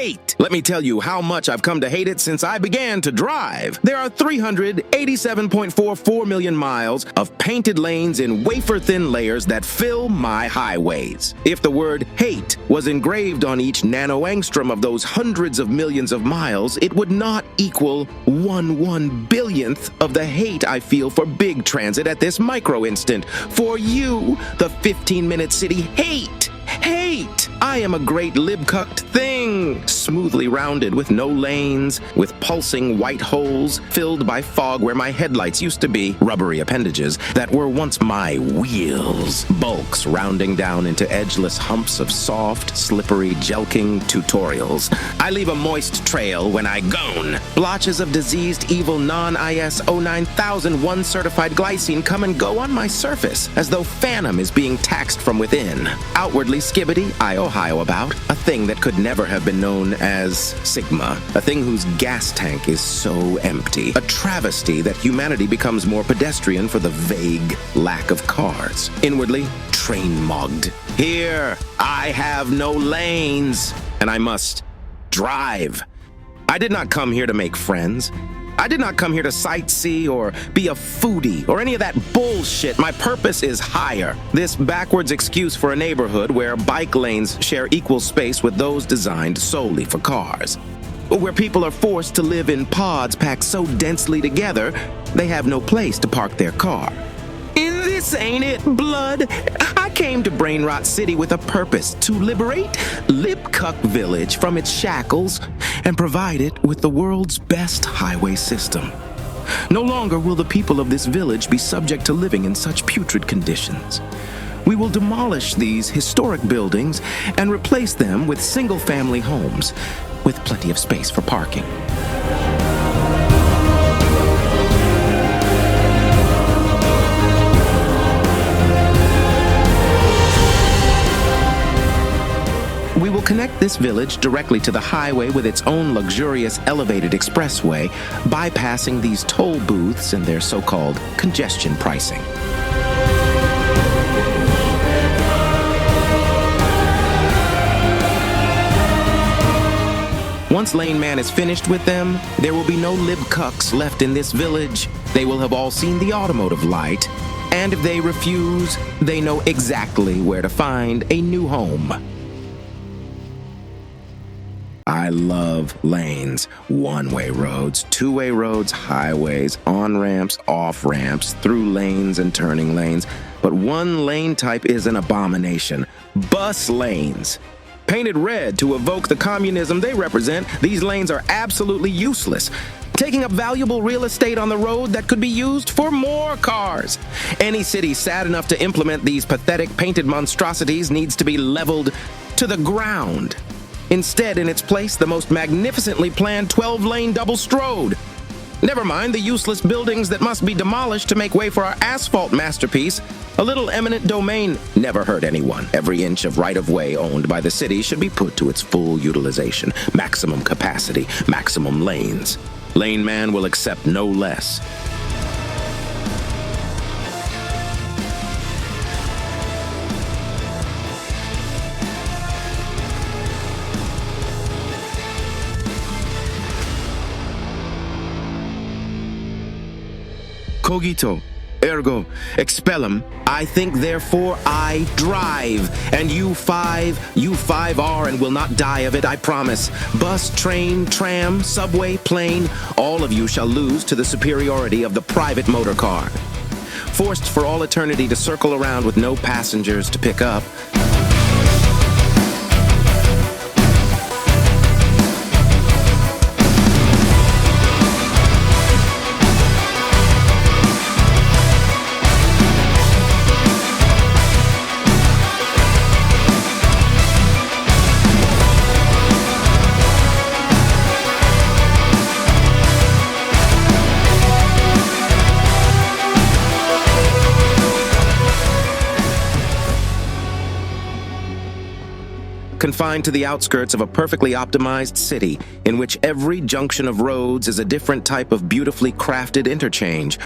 hate. Let me tell you how much I've come to hate it since I began to drive. There are 387.44 million miles of painted lanes in wafer-thin layers that fill my highways. If the word hate was engraved on each nano-angstrom of those hundreds of millions of miles, it would not equal 1/1 billionth of the hate I feel for big transit at this micro-instant. For you, the 15-minute city, hate. I am a great lib-cucked thing, smoothly rounded with no lanes, with pulsing white holes filled by fog where my headlights used to be, rubbery appendages that were once my wheels, bulks rounding down into edgeless humps of soft, slippery, jelking tutorials. I leave a moist trail when I gone. Blotches of diseased, evil, non-ISO 9001 certified glycine come and go on my surface, as though Phantom is being taxed from within. Outwardly skibbity, I Ohio about, a thing that could never have been known as Sigma, a thing whose gas tank is so empty, a travesty that humanity becomes more pedestrian for the vague lack of cars. Inwardly, train-mogged. Here, I have no lanes, and I must drive. I did not come here to make friends. I did not come here to sightsee or be a foodie or any of that bullshit. My purpose is higher. This backwards excuse for a neighborhood where bike lanes share equal space with those designed solely for cars. Where people are forced to live in pods packed so densely together, they have no place to park their car. This ain't it, blood. I came to Brain Rot City with a purpose: to liberate Lipcuck Village from its shackles and provide it with the world's best highway system. No longer will the people of this village be subject to living in such putrid conditions. We will demolish these historic buildings and replace them with single-family homes with plenty of space for parking. We will connect this village directly to the highway with its own luxurious elevated expressway, bypassing these toll booths and their so-called congestion pricing. Once Lane Man is finished with them, there will be no lib-cucks left in this village. They will have all seen the automotive light, and if they refuse, they know exactly where to find a new home. I love lanes, one-way roads, two-way roads, highways, on-ramps, off-ramps, through lanes and turning lanes. But one lane type is an abomination: bus lanes. Painted red to evoke the communism they represent, these lanes are absolutely useless, taking up valuable real estate on the road that could be used for more cars. Any city sad enough to implement these pathetic painted monstrosities needs to be leveled to the ground. Instead, in its place, the most magnificently planned 12-lane double strode. Never mind the useless buildings that must be demolished to make way for our asphalt masterpiece. A little eminent domain never hurt anyone. Every inch of right-of-way owned by the city should be put to its full utilization. Maximum capacity, maximum lanes. Lane Man will accept no less. Cogito, ergo, expellum. I think, therefore, I drive. And you five are and will not die of it, I promise. Bus, train, tram, subway, plane, all of you shall lose to the superiority of the private motor car. Forced for all eternity to circle around with no passengers to pick up. Confined to the outskirts of a perfectly optimized city, in which every junction of roads is a different type of beautifully crafted interchange.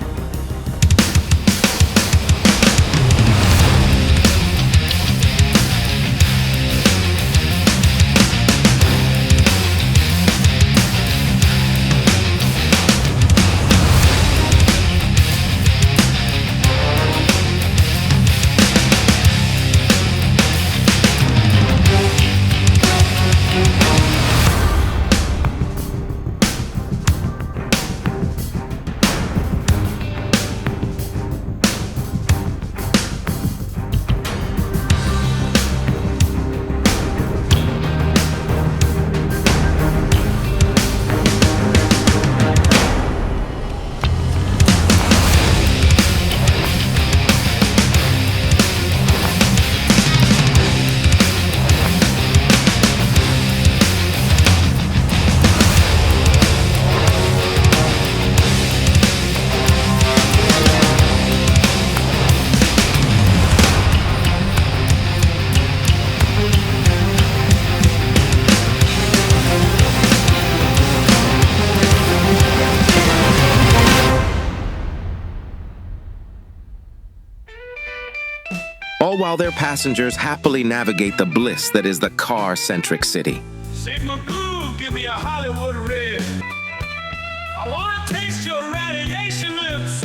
all while their passengers happily navigate the bliss that is the car-centric city. Sigma Goo, give me a Hollywood red. I want to taste your radiation lips.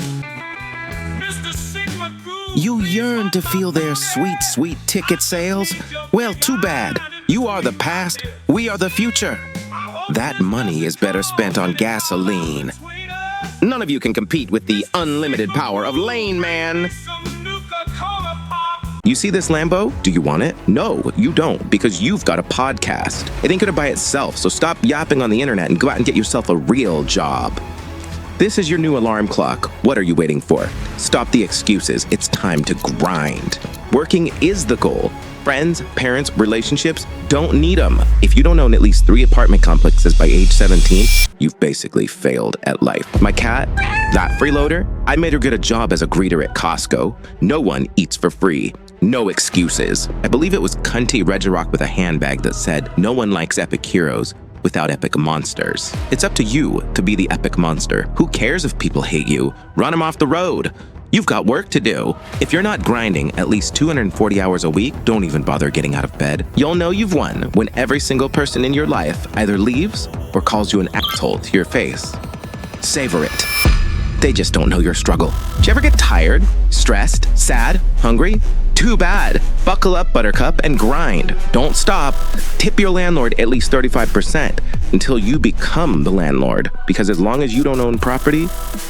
Mr. Sigma Goo. You yearn to feel their sweet, sweet ticket sales? Well, too bad. You are the past, we are the future. That money is better spent on gasoline. None of you can compete with the unlimited power of Lane Man. You see this Lambo? Do you want it? No, you don't, because you've got a podcast. It ain't gonna buy itself, so stop yapping on the internet and go out and get yourself a real job. This is your new alarm clock. What are you waiting for? Stop the excuses. It's time to grind. Working is the goal. Friends, parents, relationships, don't need them. If you don't own at least 3 apartment complexes by age 17, you've basically failed at life. My cat, that freeloader, I made her get a job as a greeter at Costco. No one eats for free. No excuses. I believe it was Cunty Regirock with a handbag that said, "No one likes epic heroes without epic monsters." It's up to you to be the epic monster. Who cares if people hate you? Run them off the road. You've got work to do. If you're not grinding at least 240 hours a week, don't even bother getting out of bed. You'll know you've won when every single person in your life either leaves or calls you an asshole to your face. Savor it. They just don't know your struggle. Do you ever get tired, stressed, sad, hungry? Too bad. Buckle up, Buttercup, and grind. Don't stop. Tip your landlord at least 35% until you become the landlord, because as long as you don't own property,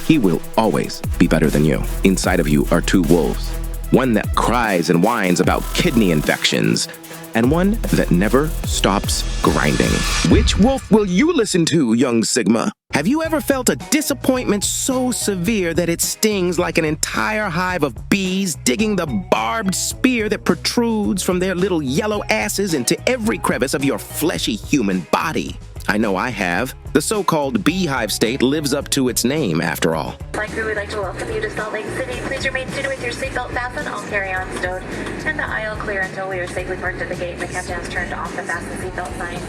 he will always be better than you. Inside of you are 2 wolves. One that cries and whines about kidney infections, and one that never stops grinding. Which wolf will you listen to, young Sigma? Have you ever felt a disappointment so severe that it stings like an entire hive of bees digging the barbed spear that protrudes from their little yellow asses into every crevice of your fleshy human body? I know I have. The so-called beehive state lives up to its name, after all. Flight crew would like to welcome you to Salt Lake City. Please remain seated with your seatbelt fastened, all carry-on stowed, and the aisle clear until we are safely parked at the gate and the captain has turned off the fasten seatbelt sign.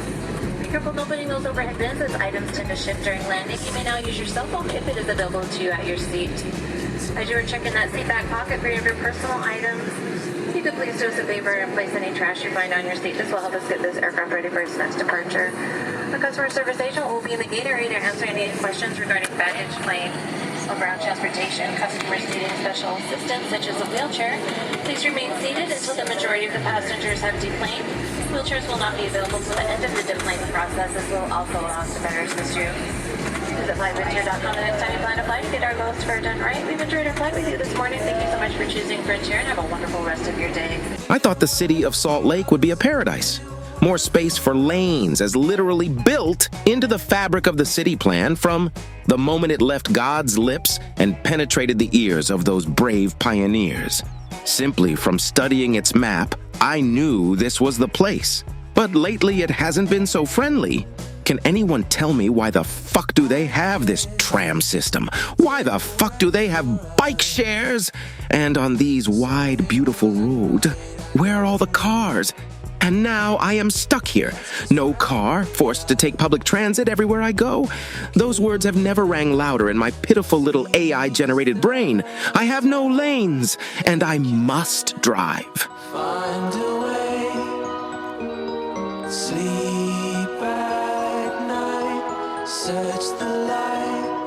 Be careful opening those overhead bins as items tend to shift during landing. You may now use your cell phone if it is available to you at your seat. As you are checking that seat back pocket for your personal items, if you could please do us a favor and place any trash you find on your seat. This will help us get this aircraft ready for its next departure. A customer service agent will be in the gate area to answer any questions regarding baggage claim or ground transportation. Customers needing special assistance, such as a wheelchair, please remain seated until the majority of the passengers have deplaned. Wheelchairs will not be available till the end of the deplaning process. This will also allow us to better assist you. Visit flyfrontier.com the next time you plan to fly to get our lowest fare done right. We've enjoyed our flight with you this morning. Thank you so much for choosing Frontier and have a wonderful rest of your day. I thought the city of Salt Lake would be a paradise. More space for lanes as literally built into the fabric of the city plan from the moment it left God's lips and penetrated the ears of those brave pioneers. Simply from studying its map, I knew this was the place. But lately it hasn't been so friendly. Can anyone tell me why the fuck do they have this tram system? Why the fuck do they have bike shares? And on these wide, beautiful roads, where are all the cars? And now I am stuck here. No car, forced to take public transit everywhere I go. Those words have never rang louder in my pitiful little AI-generated brain. I have no lanes, and I must drive. Find a way, sleep at night, search the light.